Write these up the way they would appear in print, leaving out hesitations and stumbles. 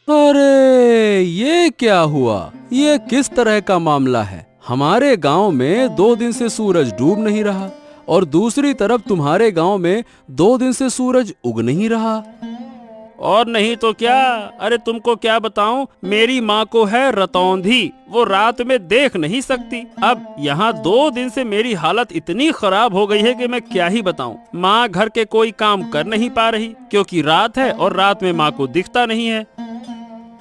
अरे ये क्या हुआ? ये किस तरह का मामला है? हमारे गांव में 2 दिन से सूरज डूब नहीं रहा और दूसरी तरफ तुम्हारे गांव में 2 दिन से सूरज उग नहीं रहा। और नहीं तो क्या। अरे तुमको क्या बताऊं, मेरी माँ को है रतौंधी, वो रात में देख नहीं सकती। अब यहाँ 2 दिन से मेरी हालत इतनी खराब हो गई है कि मैं क्या ही बताऊं। माँ घर के कोई काम कर नहीं पा रही क्योंकि रात है और रात में माँ को दिखता नहीं है।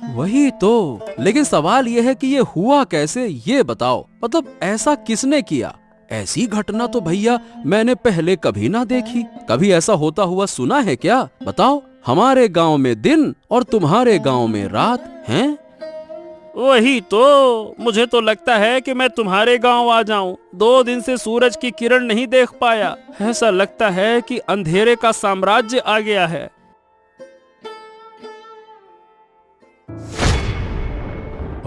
वही तो, लेकिन सवाल ये है कि ये हुआ कैसे, ये बताओ। मतलब ऐसा किसने किया? ऐसी घटना तो भैया मैंने पहले कभी ना देखी। कभी ऐसा होता हुआ सुना है क्या? बताओ। हमारे गांव में दिन और तुम्हारे गांव में रात हैं। वही तो, मुझे तो लगता है कि मैं तुम्हारे गांव आ जाऊं। 2 दिन से सूरज की किरण नहीं देख पाया। ऐसा लगता है कि अंधेरे का साम्राज्य आ गया है।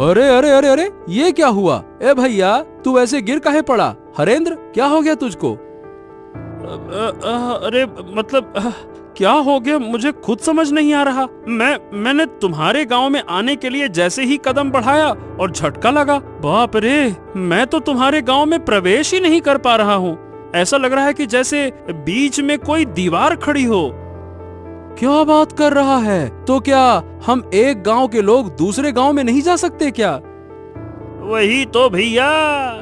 अरे अरे अरे अरे, ये क्या हुआ? ए भैया, तू ऐसे गिर काहे पड़ा? हरेंद्र, क्या हो गया तुझको? अरे मतलब क्या हो गया मुझे खुद समझ नहीं आ रहा। मैंने तुम्हारे गांव में आने के लिए जैसे ही कदम बढ़ाया और झटका लगा। बाप रे, मैं तो तुम्हारे गांव में प्रवेश ही नहीं कर पा रहा हूँ। ऐसा लग रहा है कि जैसे बीच में कोई दीवार खड़ी हो। क्या बात कर रहा है? तो क्या हम एक गांव के लोग दूसरे गांव में नहीं जा सकते क्या? वही तो भैया,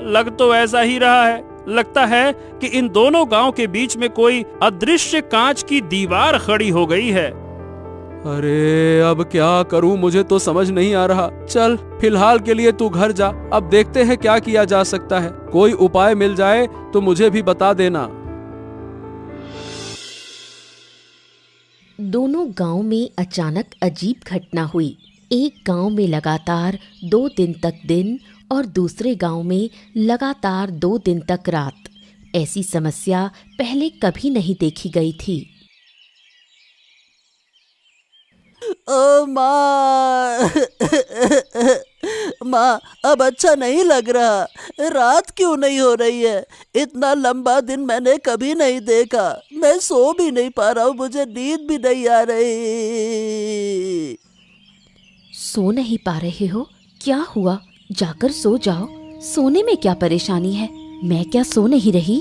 लग तो ऐसा ही रहा है। लगता है कि इन दोनों गांव के बीच में कोई अदृश्य कांच की दीवार खड़ी हो गई है। अरे अब क्या करूं, मुझे तो समझ नहीं आ रहा। चल फिलहाल के लिए तू घर जा, अब देखते हैं क्या किया जा सकता है। कोई उपाय मिल जाए तो मुझे भी बता देना। दोनों गांव में अचानक अजीब घटना हुई। एक गांव में लगातार 2 दिन तक दिन और दूसरे गांव में लगातार 2 दिन तक रात। ऐसी समस्या पहले कभी नहीं देखी गई थी। ओ माँ माँ, अब अच्छा नहीं लग रहा। रात क्यों नहीं हो रही है? इतना लंबा दिन मैंने कभी नहीं देखा। मैं सो भी नहीं पा रहा हूँ, मुझे नींद भी नहीं आ रही। सो नहीं पा रहे हो? क्या हुआ? जाकर सो जाओ। सोने में क्या परेशानी है? मैं क्या सो नहीं रही?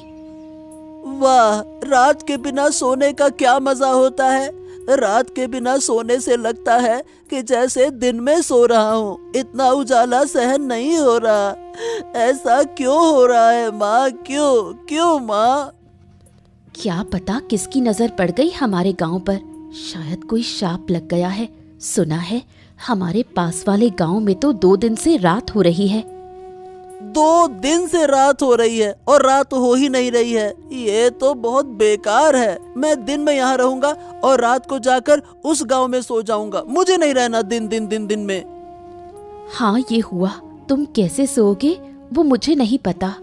वाह, रात के बिना सोने का क्या मजा होता है। रात के बिना सोने से लगता है कि जैसे दिन में सो रहा हूँ। इतना उजाला सहन नहीं हो रहा। ऐसा क्यों हो रहा है माँ? क्यों क्यों माँ? क्या पता किसकी नजर पड़ गई हमारे गांव पर। शायद कोई शाप लग गया है। सुना है हमारे पास वाले गांव में तो 2 दिन से रात हो रही है। 2 दिन से रात हो रही है और रात हो ही नहीं रही है। ये तो बहुत बेकार है। मैं दिन में यहाँ रहूंगा और रात को जाकर उस गांव में सो जाऊंगा। मुझे नहीं रहना दिन में। हाँ, ये हुआ। तुम कैसे सोओगे वो मुझे नहीं पता।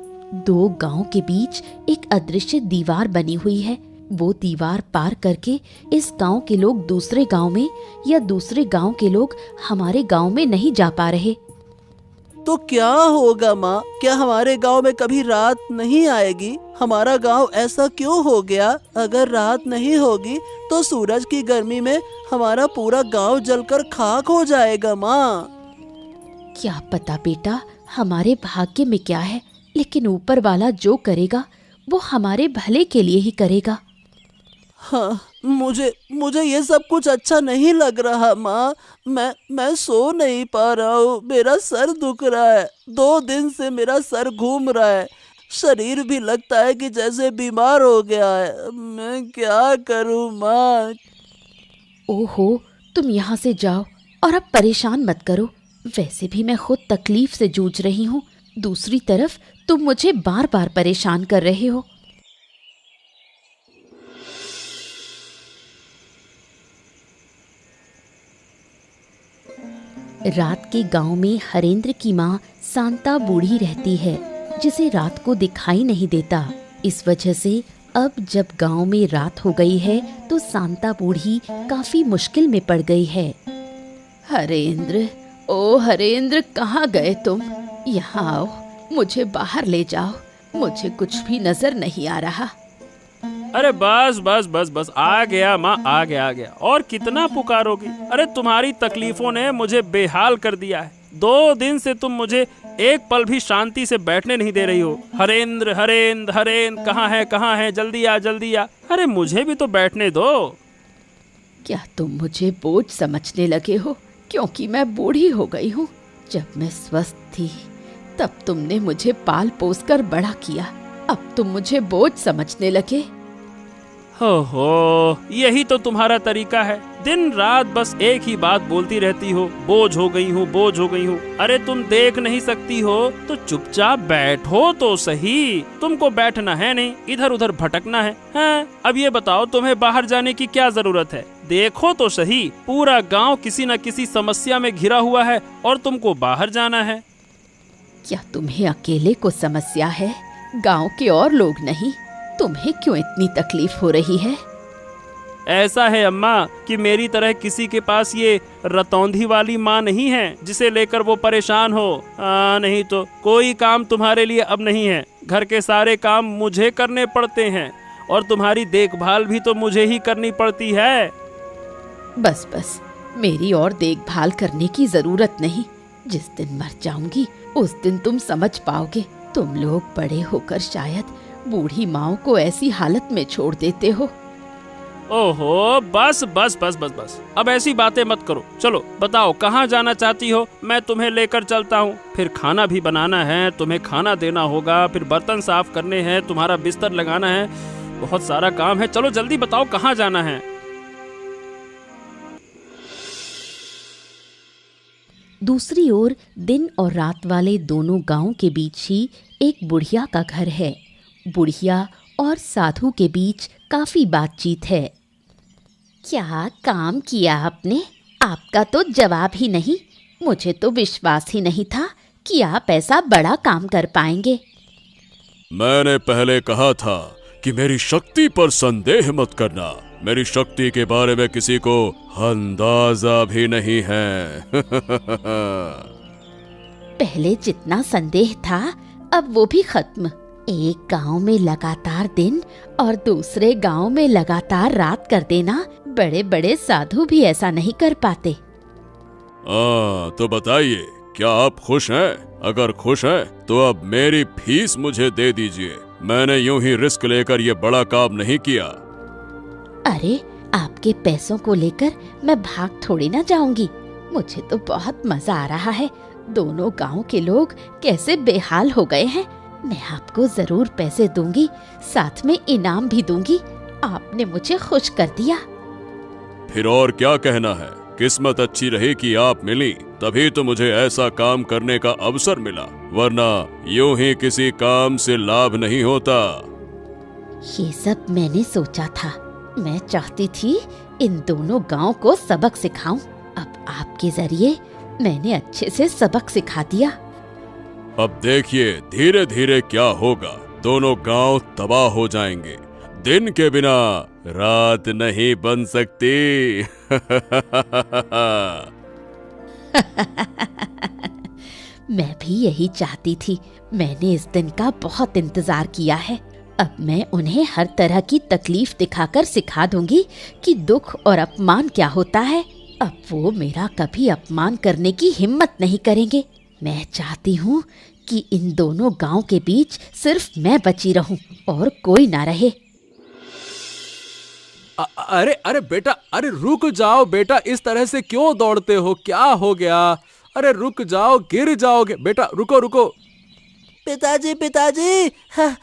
2 गांव के बीच एक अदृश्य दीवार बनी हुई है। वो दीवार पार करके इस गांव के लोग दूसरे गांव में या दूसरे गांव के लोग हमारे गांव में नहीं जा पा रहे। तो क्या होगा माँ? क्या हमारे गांव में कभी रात नहीं आएगी? हमारा गांव ऐसा क्यों हो गया? अगर रात नहीं होगी तो सूरज की गर्मी में हमारा पूरा गांव जलकर खाक हो जाएगा माँ। क्या पता बेटा, हमारे भाग्य में क्या है, लेकिन ऊपर वाला जो करेगा वो हमारे भले के लिए ही करेगा। हाँ, मुझे ये सब कुछ अच्छा नहीं लग रहा माँ। मैं सो नहीं पा रहा हूँ। मेरा सर दुख रहा है। 2 दिन से मेरा सर घूम रहा है। शरीर भी लगता है कि जैसे बीमार हो गया है। मैं क्या करूँ माँ? ओहो, तुम यहाँ से जाओ और अब परेशान मत करो। वैसे भी मैं खुद तकलीफ से जूझ रही हूँ। दूसरी तरफ तुम मुझे बार बार परेशान कर रहे हो। रात के गांव में हरेंद्र की माँ शांता बूढ़ी रहती है, जिसे रात को दिखाई नहीं देता। इस वजह से अब जब गांव में रात हो गई है तो शांता बूढ़ी काफी मुश्किल में पड़ गई है। हरेंद्र, ओ हरेंद्र, कहाँ गए तुम? यहाँ आओ, मुझे बाहर ले जाओ। मुझे कुछ भी नजर नहीं आ रहा। अरे बस बस बस बस, आ गया माँ, आ गया। और कितना पुकारोगी? अरे तुम्हारी तकलीफों ने मुझे बेहाल कर दिया है। 2 दिन से तुम मुझे एक पल भी शांति से बैठने नहीं दे रही हो। हरेंद्र हरेंद्र हरेंद्र, कहाँ है, जल्दी आ। अरे मुझे भी तो बैठने दो। क्या तुम मुझे बोझ समझने लगे हो क्योंकि मैं बूढ़ी हो गई हूँ? जब मैं स्वस्थ थी तब तुमने मुझे पाल पोस कर बड़ा किया, अब तुम मुझे बोझ समझने लगे। हो, यही तो तुम्हारा तरीका है। दिन रात बस एक ही बात बोलती रहती हो, बोझ हो गई हूँ। अरे तुम देख नहीं सकती हो तो चुपचाप बैठो तो सही। तुमको बैठना है नहीं, इधर उधर भटकना है। हाँ, अब ये बताओ तुम्हें बाहर जाने की क्या जरूरत है? देखो तो सही, पूरा गांव किसी न किसी समस्या में घिरा हुआ है और तुमको बाहर जाना है। क्या तुम्हें अकेले को समस्या है, गांव के और लोग नहीं? तुम्हें क्यों इतनी तकलीफ हो रही है? ऐसा है अम्मा कि मेरी तरह किसी के पास ये रतौंधी वाली माँ नहीं है जिसे लेकर वो परेशान हो। नहीं तो कोई काम तुम्हारे लिए अब नहीं है। घर के सारे काम मुझे करने पड़ते हैं और तुम्हारी देखभाल भी तो मुझे ही करनी पड़ती है। बस बस, मेरी और देखभाल करने की जरूरत नहीं। जिस दिन मर जाऊंगी उस दिन तुम समझ पाओगे। तुम लोग बड़े होकर शायद बूढ़ी माँ को ऐसी हालत में छोड़ देते हो। ओहो, बस बस बस बस बस, अब ऐसी बातें मत करो। चलो बताओ कहाँ जाना चाहती हो, मैं तुम्हें लेकर चलता हूँ। फिर खाना भी बनाना है, तुम्हें खाना देना होगा, फिर बर्तन साफ करने हैं, तुम्हारा बिस्तर लगाना है, बहुत सारा काम है। चलो जल्दी बताओ कहाँ जाना है। दूसरी ओर दिन और रात वाले दोनों गांव के बीच ही एक बुढ़िया का घर है। बुढ़िया और साधु के बीच काफी बातचीत है। क्या काम किया आपने? आपका तो जवाब ही नहीं। मुझे तो विश्वास ही नहीं था कि आप ऐसा बड़ा काम कर पाएंगे। मैंने पहले कहा था कि मेरी शक्ति पर संदेह मत करना। मेरी शक्ति के बारे में किसी को अंदाजा भी नहीं है। पहले जितना संदेह था अब वो भी खत्म। एक गांव में लगातार दिन और दूसरे गांव में लगातार रात कर देना बड़े बड़े साधु भी ऐसा नहीं कर पाते। तो बताइए, क्या आप खुश हैं? अगर खुश हैं तो अब मेरी फीस मुझे दे दीजिए। मैंने यूं ही रिस्क लेकर ये बड़ा काम नहीं किया। अरे, आपके पैसों को लेकर मैं भाग थोड़ी ना जाऊंगी। मुझे तो बहुत मजा आ रहा है। दोनों गांव के लोग कैसे बेहाल हो गए हैं। मैं आपको जरूर पैसे दूंगी, साथ में इनाम भी दूंगी। आपने मुझे खुश कर दिया। फिर और क्या कहना है? किस्मत अच्छी रही कि आप मिली, तभी तो मुझे ऐसा काम करने का अवसर मिला, वरना यूं ही किसी काम से लाभ नहीं होता। ये सब मैंने सोचा था। मैं चाहती थी इन दोनों गांव को सबक सिखाऊं। अब आपके जरिए मैंने अच्छे से सबक सिखा दिया। अब देखिए धीरे धीरे क्या होगा। दोनों गांव तबाह हो जाएंगे। दिन के बिना रात नहीं बन सकती। मैं भी यही चाहती थी। मैंने इस दिन का बहुत इंतजार किया है। अब मैं उन्हें हर तरह की तकलीफ दिखाकर सिखा दूंगी कि दुख और अपमान क्या होता है। अब वो मेरा कभी अपमान करने की हिम्मत नहीं करेंगे। मैं चाहती हूँ कि इन दोनों गांव के बीच सिर्फ मैं बची रहूं और कोई ना रहे। अरे अरे बेटा, अरे रुक जाओ बेटा, इस तरह से क्यों दौड़ते हो? क्या हो गया? अरे रुक जाओ, गिर जाओगे। बेटा रुको रुको। पिताजी पिताजी, हाँ,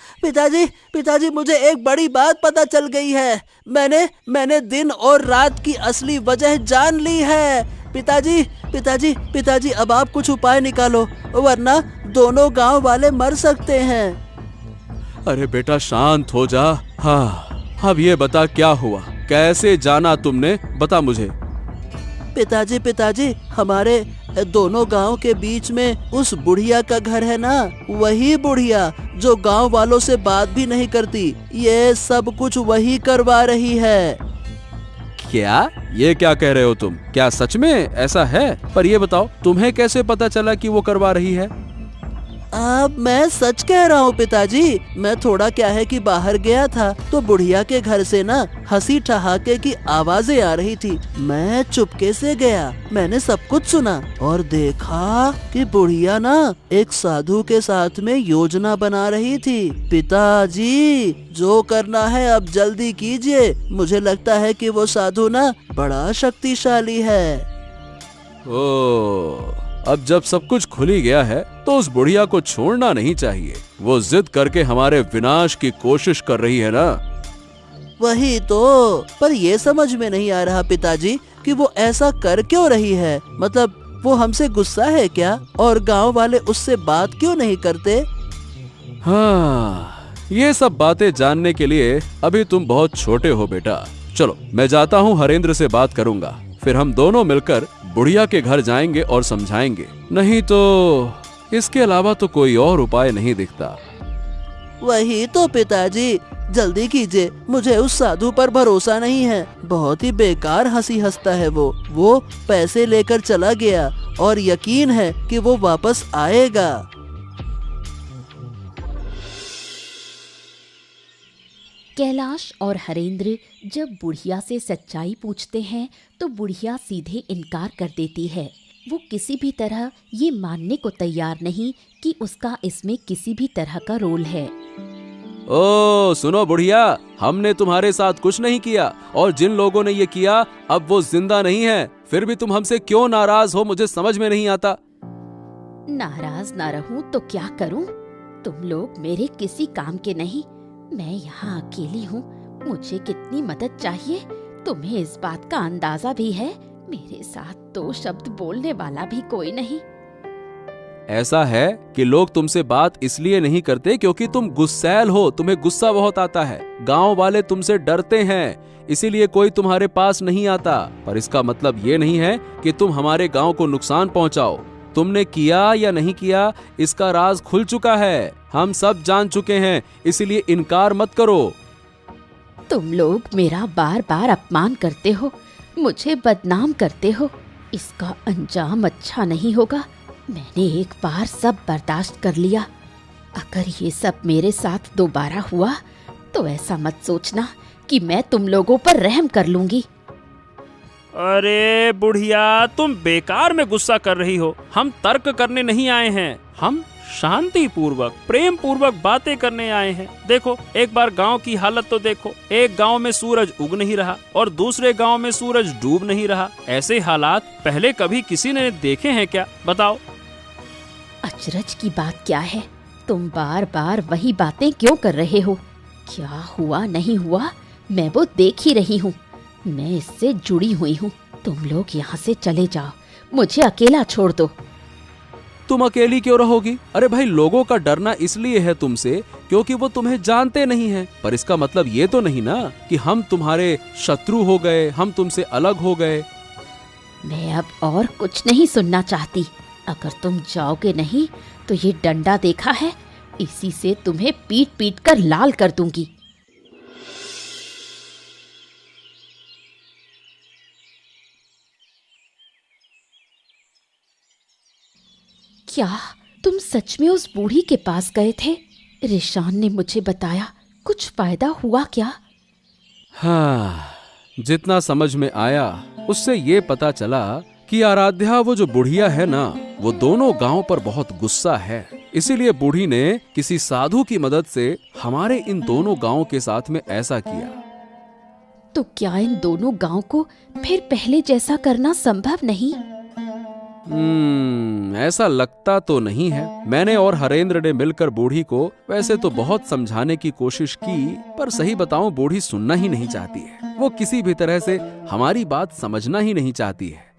पिताजी मुझे एक बड़ी बात पता चल गई है। मैंने दिन और रात की असली वजह जान ली है। पिताजी अब आप कुछ उपाय निकालो, वरना दोनों गांव वाले मर सकते हैं। अरे बेटा शांत हो जा। हाँ, अब ये बता क्या हुआ, कैसे जाना तुमने, बता मुझे। पिताजी हमारे दोनों गांव के बीच में उस बुढ़िया का घर है ना, वही बुढ़िया जो गांव वालों से बात भी नहीं करती। ये सब कुछ वही करवा रही है। क्या? ये क्या कह रहे हो तुम? क्या सच में ऐसा है? पर ये बताओ तुम्हें कैसे पता चला कि वो करवा रही है? अब मैं सच कह रहा हूँ पिताजी। मैं थोड़ा क्या है कि बाहर गया था तो बुढ़िया के घर से ना हंसी ठहाके की आवाजें आ रही थी। मैं चुपके से गया, मैंने सब कुछ सुना और देखा कि बुढ़िया ना एक साधु के साथ में योजना बना रही थी। पिताजी, जो करना है अब जल्दी कीजिए। मुझे लगता है कि वो साधु ना बड़ा शक्तिशाली है। ओ, अब जब सब कुछ खुल ही गया है तो उस बुढ़िया को छोड़ना नहीं चाहिए। वो जिद करके हमारे विनाश की कोशिश कर रही है ना। वही तो, पर ये समझ में नहीं आ रहा पिताजी कि वो ऐसा कर क्यों रही है। मतलब वो हमसे गुस्सा है क्या? और गांव वाले उससे बात क्यों नहीं करते? हाँ, ये सब बातें जानने के लिए अभी तुम बहुत छोटे हो बेटा। चलो मैं जाता हूँ, हरेंद्र से बात करूंगा, फिर हम दोनों मिलकर बुढ़िया के घर जाएंगे और समझाएंगे। नहीं तो इसके अलावा तो कोई और उपाय नहीं दिखता। वही तो पिताजी, जल्दी कीजिए। मुझे उस साधु पर भरोसा नहीं है। बहुत ही बेकार हंसी हंसता है वो पैसे लेकर चला गया और यकीन है कि वो वापस आएगा। कैलाश और हरेंद्र जब बुढ़िया से सच्चाई पूछते हैं तो बुढ़िया सीधे इनकार कर देती है। वो किसी भी तरह ये मानने को तैयार नहीं कि उसका इसमें किसी भी तरह का रोल है। ओ सुनो बुढ़िया, हमने तुम्हारे साथ कुछ नहीं किया और जिन लोगों ने ये किया अब वो जिंदा नहीं है। फिर भी तुम हमसे क्यों नाराज हो, मुझे समझ में नहीं आता। नाराज ना रहूं तो क्या करूं? तुम लोग मेरे किसी काम के नहीं। मैं यहाँ अकेली हूँ, मुझे कितनी मदद चाहिए तुम्हें इस बात का अंदाजा भी है। मेरे साथ दो शब्द बोलने वाला भी कोई नहीं। ऐसा है कि लोग तुमसे बात इसलिए नहीं करते क्योंकि तुम गुस्सैल हो, तुम्हें गुस्सा बहुत आता है। गांव वाले तुमसे डरते हैं, इसीलिए कोई तुम्हारे पास नहीं आता। पर इसका मतलब ये नहीं है कि तुम हमारे गांव को नुकसान पहुंचाओ। तुमने किया या नहीं किया इसका राज खुल चुका है, हम सब जान चुके हैं, इसीलिए इनकार मत करो। तुम लोग मेरा बार बार अपमान करते हो, मुझे बदनाम करते हो। इसका अंजाम अच्छा नहीं होगा। मैंने एक बार सब बर्दाश्त कर लिया। अगर ये सब मेरे साथ दोबारा हुआ तो ऐसा मत सोचना कि मैं तुम लोगों पर रहम कर लूंगी। अरे बुढ़िया, तुम बेकार में गुस्सा कर रही हो। हम तर्क करने नहीं आए हैं, हम शांति पूर्वक प्रेम पूर्वक बातें करने आए हैं। देखो, एक बार गांव की हालत तो देखो। एक गांव में सूरज उग नहीं रहा और दूसरे गांव में सूरज डूब नहीं रहा। ऐसे हालात पहले कभी किसी ने देखे हैं क्या? बताओ। अचरज की बात क्या है? तुम बार बार वही बातें क्यों कर रहे हो? क्या हुआ नहीं हुआ मैं वो देख ही रही हूँ। मैं इससे जुड़ी हुई हूँ। तुम लोग यहाँ से चले जाओ, मुझे अकेला छोड़ दो। तुम अकेली क्यों रहोगी? अरे भाई, लोगों का डरना इसलिए है तुमसे क्योंकि वो तुम्हें जानते नहीं हैं। पर इसका मतलब ये तो नहीं ना कि हम तुम्हारे शत्रु हो गए, हम तुमसे अलग हो गए। मैं अब और कुछ नहीं सुनना चाहती। अगर तुम जाओगे नहीं तो ये डंडा देखा है, इसी से तुम्हें पीट पीट कर लाल कर दूंगी। क्या तुम सच में उस बूढ़ी के पास गए थे? रिशान ने मुझे बताया, कुछ फायदा हुआ क्या? हाँ, जितना समझ में आया उससे ये पता चला कि आराध्या, वो जो बुढ़िया है ना, वो दोनों गांव पर बहुत गुस्सा है। इसीलिए बूढ़ी ने किसी साधु की मदद से हमारे इन दोनों गांव के साथ में ऐसा किया। तो क्या इन दोनों गांव को फिर पहले जैसा करना संभव नहीं? ऐसा लगता तो नहीं है। मैंने और हरेंद्र ने मिलकर बूढ़ी को वैसे तो बहुत समझाने की कोशिश की, पर सही बताऊं बूढ़ी सुनना ही नहीं चाहती है। वो किसी भी तरह से हमारी बात समझना ही नहीं चाहती है।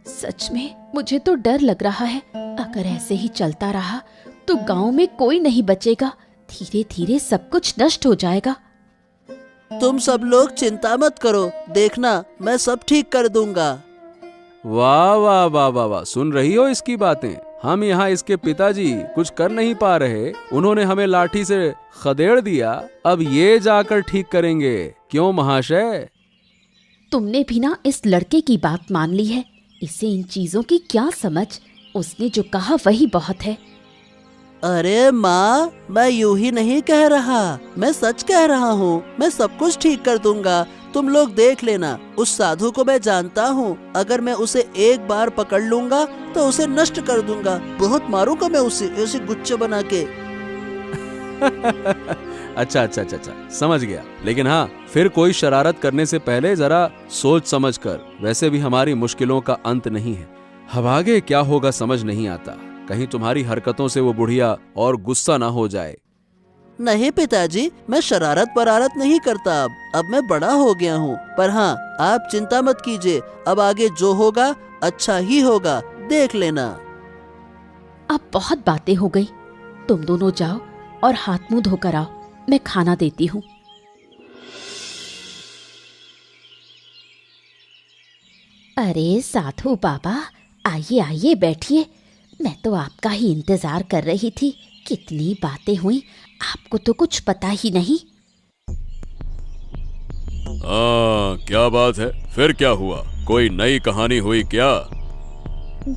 सच में मुझे तो डर लग रहा है। अगर ऐसे ही चलता रहा तो गांव में कोई नहीं बचेगा। धीरे धीरे सब कुछ नष्ट हो जाएगा। तुम सब लोग चिंता मत करो, देखना मैं सब ठीक कर दूंगा। वाह वाह वाह वाह वाह, सुन रही हो इसकी बातें? हम यहाँ इसके पिताजी कुछ कर नहीं पा रहे, उन्होंने हमें लाठी से खदेड़ दिया, अब ये जाकर ठीक करेंगे। क्यों महाशय? तुमने भी ना इस लड़के की बात मान ली है। इसे इन चीजों की क्या समझ? उसने जो कहा वही बहुत है। अरे माँ, मैं यूं ही नहीं कह रहा, मैं सच कह रहा हूँ। मैं सब कुछ ठीक कर दूंगा, तुम लोग देख लेना। उस साधु को मैं जानता हूँ, अगर मैं उसे एक बार पकड़ लूंगा तो उसे नष्ट कर दूंगा। बहुत मारूंगा मैं उसे गुच्छे बना के। अच्छा अच्छा अच्छा अच्छा, समझ गया। लेकिन हाँ, फिर कोई शरारत करने से पहले जरा सोच समझ कर। वैसे भी हमारी मुश्किलों का अंत नहीं है। अब आगे क्या होगा समझ नहीं आता। कहीं तुम्हारी हरकतों से वो बुढ़िया और गुस्सा ना हो जाए। नहीं पिताजी, मैं शरारत परारत नहीं करता। अब मैं बड़ा हो गया हूँ। पर हाँ, आप चिंता मत कीजिए, अब आगे जो होगा अच्छा ही होगा, देख लेना। अब बहुत बातें हो गई, तुम दोनों जाओ और हाथ मुंह धोकर आओ, मैं खाना देती हूँ। अरे साधु बाबा, आइए आइए बैठिए। मैं तो आपका ही इंतजार कर रही थी। कितनी बातें हुई, आपको तो कुछ पता ही नहीं। क्या बात है? फिर क्या हुआ? कोई नई कहानी हुई क्या?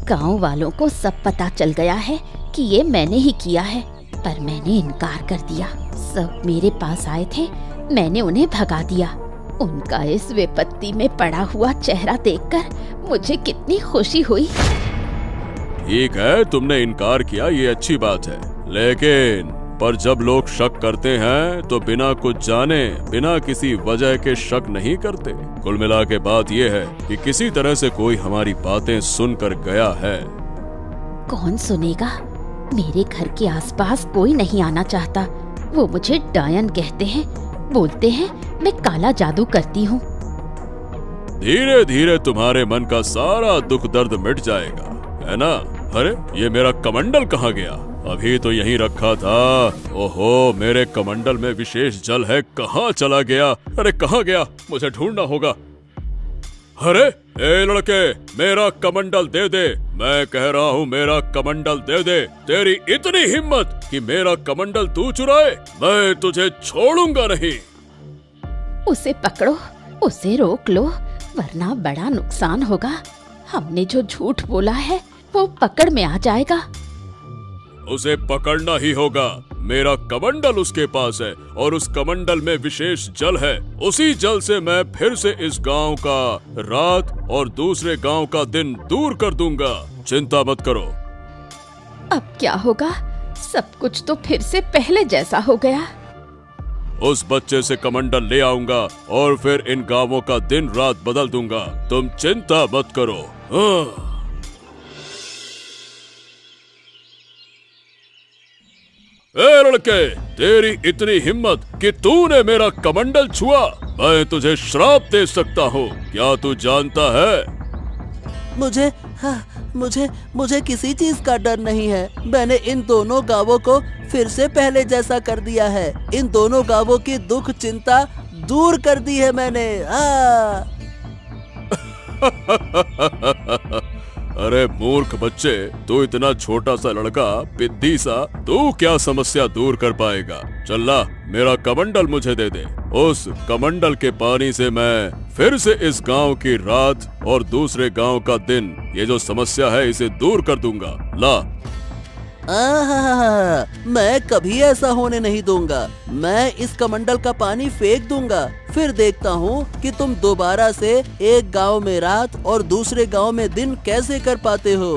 गांव वालों को सब पता चल गया है कि ये मैंने ही किया है, पर मैंने इनकार कर दिया। सब मेरे पास आए थे, मैंने उन्हें भगा दिया। उनका इस विपत्ति में पड़ा हुआ चेहरा देखकर मुझे कितनी खुशी हुई। ठीक है, तुमने इनकार किया, ये अच्छी बात है। लेकिन पर जब लोग शक करते हैं तो बिना कुछ जाने, बिना किसी वजह के शक नहीं करते। कुल मिला के बात यह है कि किसी तरह से कोई हमारी बातें सुनकर गया है। कौन सुनेगा? मेरे घर के आसपास कोई नहीं आना चाहता। वो मुझे डायन कहते हैं, बोलते हैं मैं काला जादू करती हूँ। धीरे धीरे तुम्हारे मन का सारा दुख दर्द मिट जाएगा, है ना? अरे ये मेरा कमंडल कहाँ गया? अभी तो यहीं रखा था। ओहो, मेरे कमंडल में विशेष जल है, कहाँ चला गया? अरे कहाँ गया? मुझे ढूंढना होगा। अरे ए लड़के, मेरा कमंडल दे दे। मैं कह रहा हूँ मेरा कमंडल दे दे। तेरी इतनी हिम्मत कि मेरा कमंडल तू चुराए? मैं तुझे छोड़ूंगा नहीं। उसे पकड़ो, उसे रोक लो, वरना बड़ा नुकसान होगा। हमने जो झूठ बोला है वो पकड़ में आ जाएगा। उसे पकड़ना ही होगा। मेरा कमंडल उसके पास है और उस कमंडल में विशेष जल है। उसी जल से मैं फिर से इस गांव का रात और दूसरे गांव का दिन दूर कर दूंगा। चिंता मत करो। अब क्या होगा? सब कुछ तो फिर से पहले जैसा हो गया। उस बच्चे से कमंडल ले आऊंगा और फिर इन गांवों का दिन रात बदल दूंगा। तुम चिंता मत करो। ए लड़के, तेरी इतनी हिम्मत कि तूने मेरा कमंडल छुआ, मैं तुझे श्राप दे सकता हूँ। क्या तू जानता है? मुझे किसी चीज का डर नहीं है। मैंने इन दोनों गांवों को फिर से पहले जैसा कर दिया है। इन दोनों गांवों की दुख चिंता दूर कर दी है मैंने। अरे मूर्ख बच्चे, तू इतना छोटा सा लड़का, पिद्दी सा, तू क्या समस्या दूर कर पाएगा? चल ला, मेरा कमंडल मुझे दे दे। उस कमंडल के पानी से मैं फिर से इस गांव की रात और दूसरे गांव का दिन, ये जो समस्या है, इसे दूर कर दूंगा। ला। मैं कभी ऐसा होने नहीं दूंगा। मैं इस कमंडल का पानी फेंक दूंगा, फिर देखता हूँ कि तुम दोबारा से एक गांव में रात और दूसरे गांव में दिन कैसे कर पाते हो।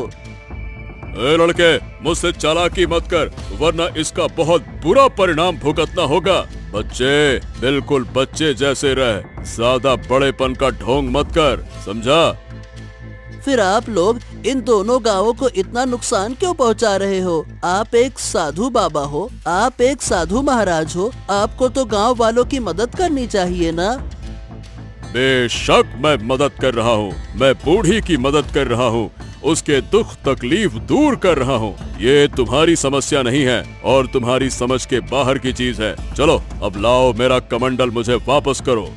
ए लड़के, मुझसे चालाकी मत कर, वरना इसका बहुत बुरा परिणाम भुगतना होगा। बच्चे, बिल्कुल बच्चे जैसे रह, ज्यादा बड़ेपन का ढोंग मत कर, समझा? फिर आप लोग इन दोनों गांवों को इतना नुकसान क्यों पहुंचा रहे हो? आप एक साधु बाबा हो, आप एक साधु महाराज हो, आपको तो गांव वालों की मदद करनी चाहिए ना? बेशक मैं मदद कर रहा हूँ। मैं बूढ़ी की मदद कर रहा हूँ, उसके दुख तकलीफ दूर कर रहा हूँ। ये तुम्हारी समस्या नहीं है और तुम्हारी समझ के बाहर की चीज है। चलो अब लाओ, मेरा कमंडल मुझे वापस करो।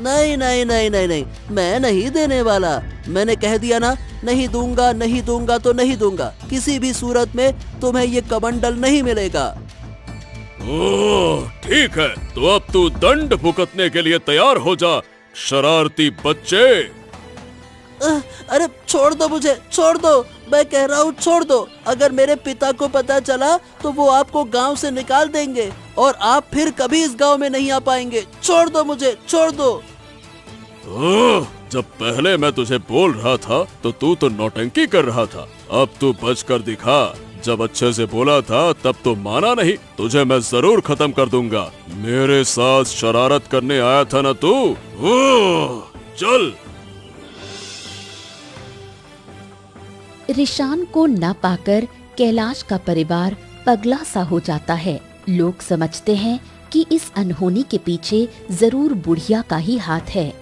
नहीं नहीं नहीं नहीं नहीं, मैं नहीं देने वाला। मैंने कह दिया ना, नहीं दूंगा, नहीं दूंगा तो नहीं दूंगा। किसी भी सूरत में तुम्हें ये कमंडल नहीं मिलेगा। ओह, ठीक है, तो अब तू दंड भुगतने के लिए तैयार हो जा, शरारती बच्चे। अरे छोड़ दो मुझे, छोड़ दो, मैं कह रहा हूँ छोड़ दो। अगर मेरे पिता को पता चला तो वो आपको गांव से निकाल देंगे और आप फिर कभी इस गांव में नहीं आ पाएंगे। छोड़ दो मुझे, छोड़ दो। जब पहले मैं तुझे बोल रहा था तो तू तो नौटंकी कर रहा था, अब तू बच कर दिखा। जब अच्छे से बोला था तब तो माना नहीं, तुझे मैं जरूर खत्म कर दूंगा। मेरे साथ शरारत करने आया था ना तू? चल। रिशान को न पाकर कैलाश का परिवार पगला सा हो जाता है। लोग समझते हैं कि इस अनहोनी के पीछे जरूर बुढ़िया का ही हाथ है।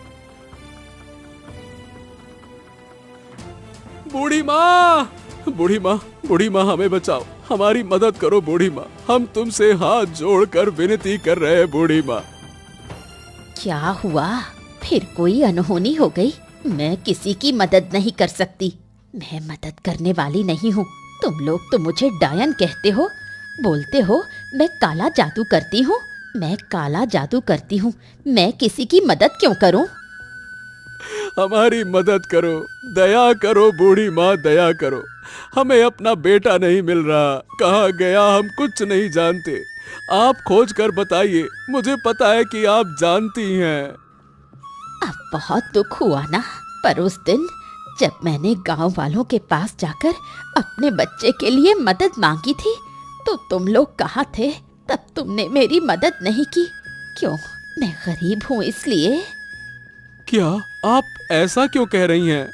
बूढ़ी माँ, बूढ़ी माँ, बूढ़ी माँ, हमें बचाओ, हमारी मदद करो बूढ़ी माँ, हम तुमसे हाथ जोड़कर विनती कर रहे हैं बूढ़ी माँ। क्या हुआ? फिर कोई अनहोनी हो गई? मैं किसी की मदद नहीं कर सकती, मैं मदद करने वाली नहीं हूँ। तुम लोग तो मुझे डायन कहते हो, बोलते हो मैं काला जादू करती हूँ। मैं काला जादू करती हूँ, मैं किसी की मदद क्यों करूँ? हमारी मदद करो, दया करो बूढ़ी माँ, दया करो। हमें अपना बेटा नहीं मिल रहा, कहाँ गया हम कुछ नहीं जानते। आप खोज कर बताइए, मुझे पता है कि आप जानती हैं। अब बहुत दुख हुआ ना, पर उस दिन जब मैंने गांव वालों के पास जाकर अपने बच्चे के लिए मदद मांगी थी तो तुम लोग कहाँ थे? तब तुमने मेरी मदद नहीं की। क्यों? मैं गरीब हूँ इसलिए? क्या आप ऐसा क्यों कह रही हैं?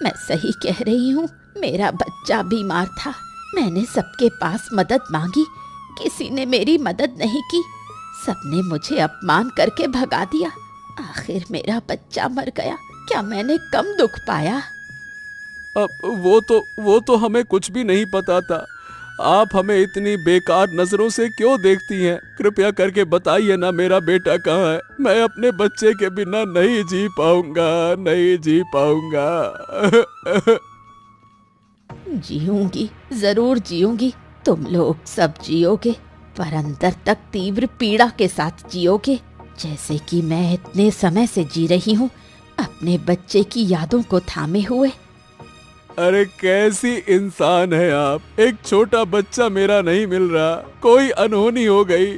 मैं सही कह रही हूँ, मेरा बच्चा बीमार था। मैंने सबके पास मदद मांगी, किसी ने मेरी मदद नहीं की। सबने मुझे अपमान करके भगा दिया। आखिर मेरा बच्चा मर गया। क्या मैंने कम दुख पाया? अब वो तो हमें कुछ भी नहीं पता था। आप हमें इतनी बेकार नजरों से क्यों देखती हैं? कृपया करके बताइए ना, मेरा बेटा कहाँ है? मैं अपने बच्चे के बिना नहीं जी पाऊंगा, नहीं जी पाऊंगा। जीऊंगी, जरूर जीऊंगी। तुम लोग सब जियोगे, पर अंदर तक तीव्र पीड़ा के साथ जियोगे, जैसे कि मैं इतने समय से जी रही हूँ, अपने बच्चे की यादों को थामे हुए। अरे कैसी इंसान है आप! एक छोटा बच्चा मेरा नहीं मिल रहा, कोई अनहोनी हो गई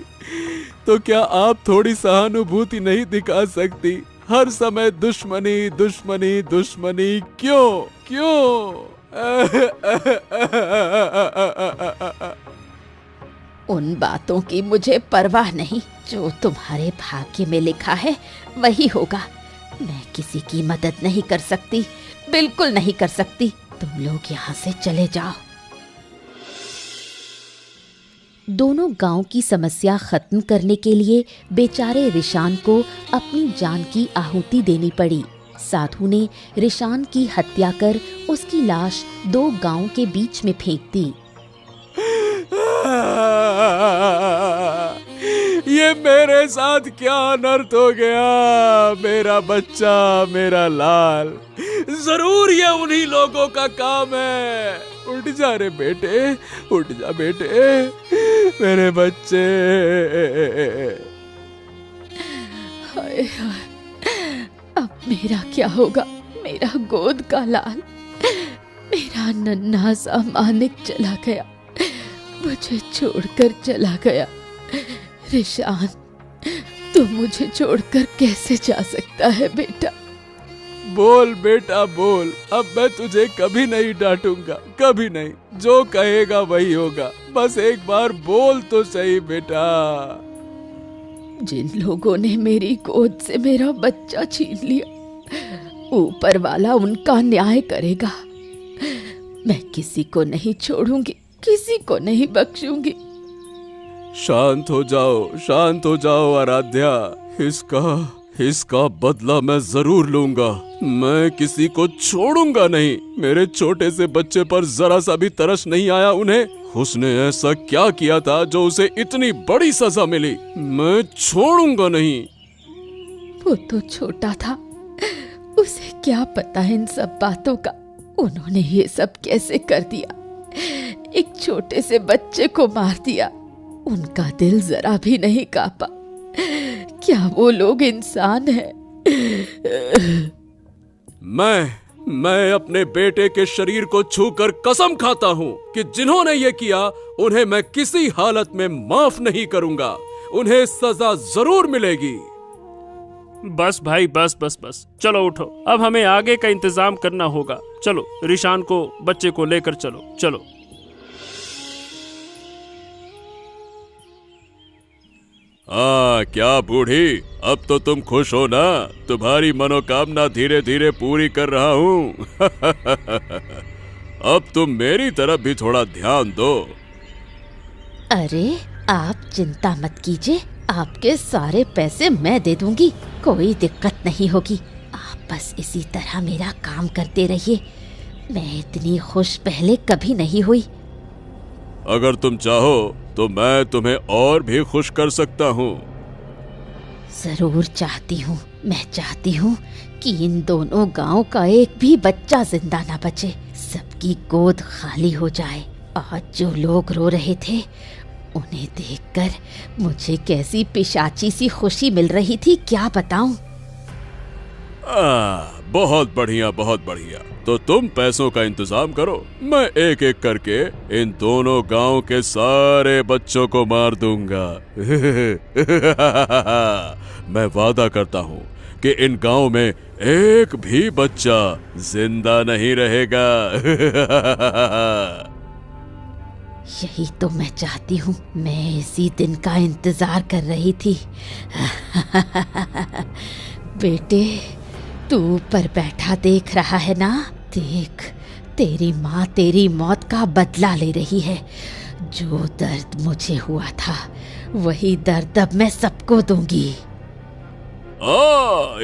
तो क्या आप थोड़ी सहानुभूति नहीं दिखा सकती? हर समय दुश्मनी, दुश्मनी, दुश्मनी, क्यों क्यों? उन बातों की मुझे परवाह नहीं। जो तुम्हारे भाग्य में लिखा है वही होगा। मैं किसी की मदद नहीं कर सकती, बिल्कुल नहीं कर सकती। तुम लोग यहाँ से चले जाओ। दोनों गांव की समस्या खत्म करने के लिए बेचारे रिशान को अपनी जान की आहुति देनी पड़ी। साधु ने रिशान की हत्या कर उसकी लाश 2 गांव के बीच में फेंक दी। ये मेरे साथ क्या अनर्थ हो गया? मेरा बच्चा, मेरा लाल, जरूर ये उन्हीं लोगों का काम है। उठ जा रे बेटे, उठ जा बेटे, मेरे बच्चे। हाय हाय, अब मेरा क्या होगा? मेरा गोद का लाल, मेरा नन्हा सा मानिक चला गया, मुझे छोड़कर चला गया। रिशान, तू मुझे छोड़कर कैसे जा सकता है बेटा? बोल बेटा बोल, अब मैं तुझे कभी नहीं डांटूंगा, कभी नहीं। जो कहेगा वही होगा, बस एक बार बोल तो सही बेटा। जिन लोगों ने मेरी गोद से मेरा बच्चा छीन लिया, ऊपर वाला उनका न्याय करेगा। मैं किसी को नहीं छोड़ूंगी, किसी को नहीं बख्शूंगी। शांत हो जाओ, शांत हो जाओ आराध्या। इसका बदला मैं जरूर लूंगा। मैं किसी को छोड़ूंगा नहीं। मेरे छोटे से बच्चे पर जरा सा भी तरस नहीं आया उन्हें। उसने ऐसा क्या किया था जो उसे इतनी बड़ी सजा मिली? मैं छोड़ूंगा नहीं। वो तो छोटा था, उसे क्या पता इन सब बातों का। उन्होंने ये सब कैसे कर दिया? एक छोटे से बच्चे को मार दिया। उनका दिल जरा भी नहीं कांपा। क्या वो लोग इंसान हैं? मैं अपने बेटे के शरीर को छूकर कसम खाता हूँ कि जिन्होंने ये किया उन्हें मैं किसी हालत में माफ नहीं करूंगा। उन्हें सजा जरूर मिलेगी। बस भाई बस बस बस, चलो उठो, अब हमें आगे का इंतजाम करना होगा। चलो रिशान को, बच्चे को लेकर चलो चलो। क्या बूढ़ी, अब तो तुम खुश हो ना? तुम्हारी मनोकामना धीरे धीरे पूरी कर रहा हूँ। अब तुम मेरी तरफ भी थोड़ा ध्यान दो। अरे आप चिंता मत कीजिए, आपके सारे पैसे मैं दे दूंगी, कोई दिक्कत नहीं होगी। आप बस इसी तरह मेरा काम करते रहिए। मैं इतनी खुश पहले कभी नहीं हुई। अगर तुम चाहो तो मैं तुम्हें और भी खुश कर सकता हूँ। जरूर चाहती हूँ। मैं चाहती हूँ कि इन दोनों गांव का एक भी बच्चा जिंदा ना बचे, सबकी गोद खाली हो जाए। आज जो लोग रो रहे थे उन्हें देखकर मुझे कैसी पिशाची सी खुशी मिल रही थी, क्या बताऊं। बहुत बढ़िया, बहुत बढ़िया। तो तुम पैसों का इंतजाम करो, मैं एक एक करके इन दोनों गांव के सारे बच्चों को मार दूंगा। मैं वादा करता हूँ कि इन गांव में एक भी बच्चा जिंदा नहीं रहेगा। यही तो मैं चाहती हूँ, मैं इसी दिन का इंतजार कर रही थी। बेटे, तू ऊपर बैठा देख रहा है ना? देख, तेरी माँ तेरी मौत का बदला ले रही है। जो दर्द मुझे हुआ था वही दर्द अब मैं सबको दूंगी।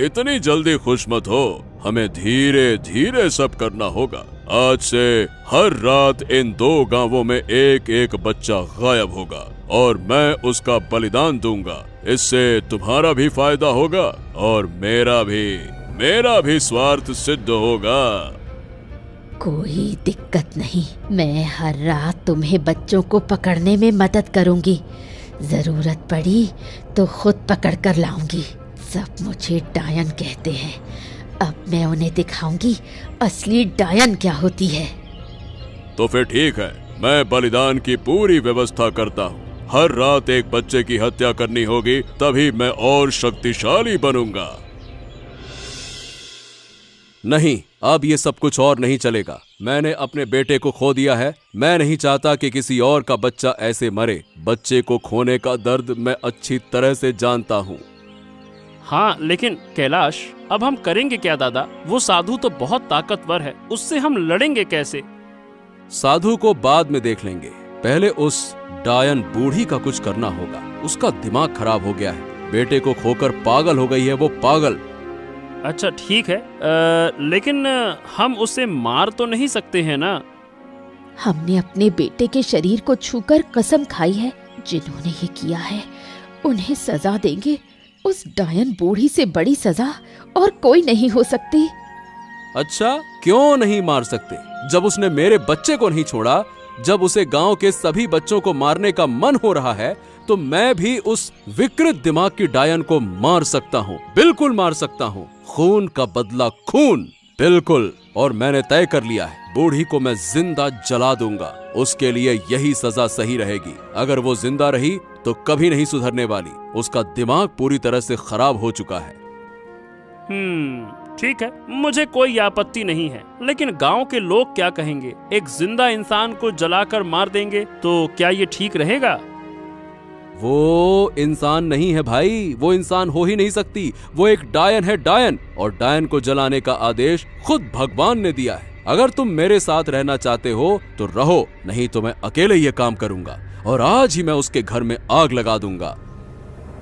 इतनी जल्दी खुश मत हो, हमें धीरे धीरे सब करना होगा। आज से हर रात इन दो गांवों में एक एक बच्चा गायब होगा और मैं उसका बलिदान दूंगा। इससे तुम्हारा भी फायदा होगा और मेरा भी स्वार्थ सिद्ध होगा। कोई दिक्कत नहीं, मैं हर रात तुम्हें बच्चों को पकड़ने में मदद करूंगी। जरूरत पड़ी तो खुद पकड़ कर लाऊंगी। सब मुझे डायन कहते हैं, अब मैं उन्हें दिखाऊंगी असली डायन क्या होती है। तो फिर ठीक है, मैं बलिदान की पूरी व्यवस्था करता हूँ। हर रात एक बच्चे की हत्या करनी होगी, तभी मैं और शक्तिशाली बनूंगा। नहीं, अब ये सब कुछ और नहीं चलेगा। मैंने अपने बेटे को खो दिया है। मैं नहीं चाहता कि किसी और का बच्चा ऐसे मरे। बच्चे को खोने का दर्द मैं अच्छी तरह से जानता हूँ। हाँ, लेकिन कैलाश, अब हम करेंगे क्या दादा? वो साधु तो बहुत ताकतवर है, उससे हम लड़ेंगे कैसे? साधु को बाद में देख लेंगे, पहले उस डायन बूढ़ी का कुछ करना होगा। उसका दिमाग खराब हो गया है, बेटे को खोकर पागल हो गई है वो पागल। अच्छा ठीक है, लेकिन हम उसे मार तो नहीं सकते हैं ना? हमने अपने बेटे के शरीर को छूकर कसम खाई है, जिन्होंने ये किया है उन्हें सजा देंगे। उस डायन बूढ़ी से बड़ी सजा और कोई नहीं हो सकती। अच्छा, क्यों नहीं मार सकते? जब उसने मेरे बच्चे को नहीं छोड़ा, जब उसे गांव के सभी बच्चों को मारने का मन हो रहा है, तो मैं भी उस विकृत दिमाग की डायन को मार सकता हूँ। बिल्कुल मार सकता हूँ। खून का बदला खून, बिल्कुल। और मैंने तय कर लिया है, बूढ़ी को मैं जिंदा जला दूंगा। उसके लिए यही सजा सही रहेगी। अगर वो जिंदा रही तो कभी नहीं सुधरने वाली। उसका दिमाग पूरी तरह से खराब हो चुका है। ठीक है, मुझे कोई आपत्ति नहीं है, लेकिन गांव के लोग क्या कहेंगे? एक जिंदा इंसान को जलाकर मार देंगे तो क्या ये ठीक रहेगा? वो इंसान नहीं है भाई, वो इंसान हो ही नहीं सकती। वो एक डायन है, डायन। और डायन को जलाने का आदेश खुद भगवान ने दिया है। अगर तुम मेरे साथ रहना चाहते हो तो रहो, नहीं तो मैं अकेले ये काम करूंगा और आज ही मैं उसके घर में आग लगा दूंगा।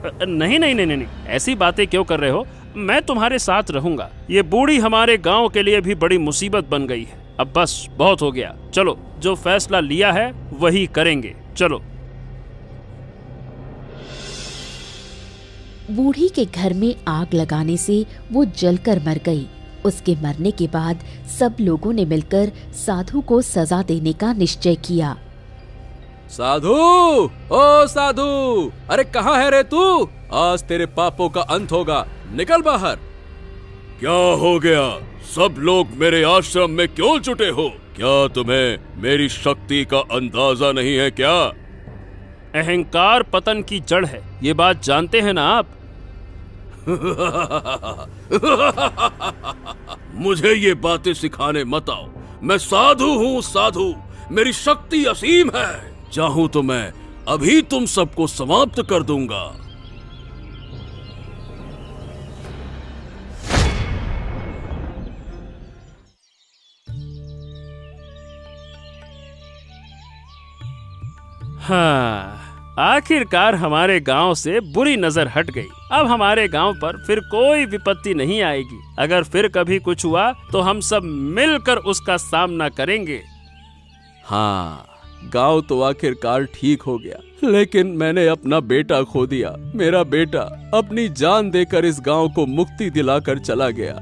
नहीं नहीं नहीं नहीं, ऐसी बातें क्यों कर रहे हो? मैं तुम्हारे साथ रहूंगा। ये बूढ़ी हमारे गांव के लिए भी बड़ी मुसीबत बन गई है। अब बस बहुत हो गया, चलो जो फैसला लिया है वही करेंगे, चलो। बूढ़ी के घर में आग लगाने से वो जलकर मर गई। उसके मरने के बाद सब लोगों ने मिलकर साधु को सजा देने का निश्चय किया। साधु, ओ साधु, अरे कहाँ है रे तू? आज तेरे पापों का अंत होगा, निकल बाहर। क्या हो गया? सब लोग मेरे आश्रम में क्यों जुटे हो? क्या तुम्हें मेरी शक्ति का अंदाजा नहीं है क्या? अहंकार पतन की जड़ है, ये बात जानते हैं ना आप? मुझे ये बातें सिखाने मत आओ। मैं साधु हूँ, साधु। मेरी शक्ति असीम है। चाहूं तो मैं अभी तुम सबको समाप्त कर दूंगा। हाँ, आखिरकार हमारे गांव से बुरी नजर हट गई। अब हमारे गांव पर फिर कोई विपत्ति नहीं आएगी। अगर फिर कभी कुछ हुआ तो हम सब मिलकर उसका सामना करेंगे। हाँ, गांव तो आखिरकार ठीक हो गया, लेकिन मैंने अपना बेटा खो दिया। मेरा बेटा अपनी जान देकर इस गांव को मुक्ति दिलाकर चला गया।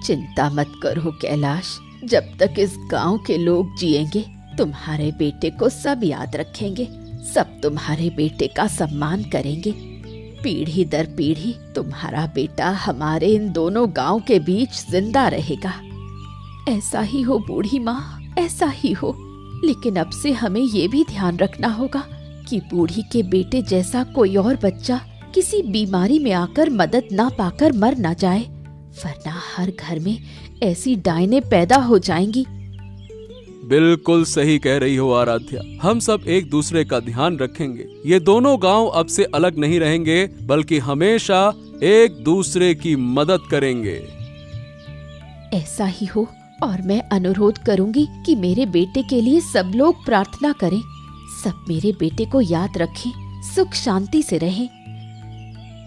चिंता मत करो कैलाश, जब तक इस गांव के लोग जिएंगे तुम्हारे बेटे को सब याद रखेंगे, सब तुम्हारे बेटे का सम्मान करेंगे। पीढ़ी दर पीढ़ी तुम्हारा बेटा हमारे इन दोनों गांव के बीच जिंदा रहेगा। ऐसा ही हो बूढ़ी माँ, ऐसा ही हो। लेकिन अब से हमें ये भी ध्यान रखना होगा कि बूढ़ी के बेटे जैसा कोई और बच्चा किसी बीमारी में आकर मदद ना पाकर मर ना जाए, वरना हर घर में ऐसी डायनें पैदा हो जाएंगी। बिल्कुल सही कह रही हो आराध्या, हम सब एक दूसरे का ध्यान रखेंगे। ये दोनों गांव अब से अलग नहीं रहेंगे, बल्कि हमेशा एक दूसरे की मदद करेंगे। ऐसा ही हो, और मैं अनुरोध करूंगी कि मेरे बेटे के लिए सब लोग प्रार्थना करें, सब मेरे बेटे को याद रखें, सुख शांति से रहें।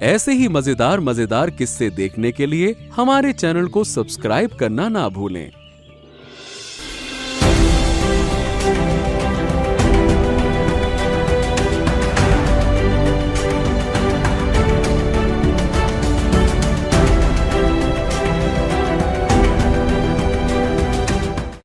ऐसे ही मजेदार मजेदार किस्से देखने के लिए हमारे चैनल को सब्सक्राइब करना ना भूलें।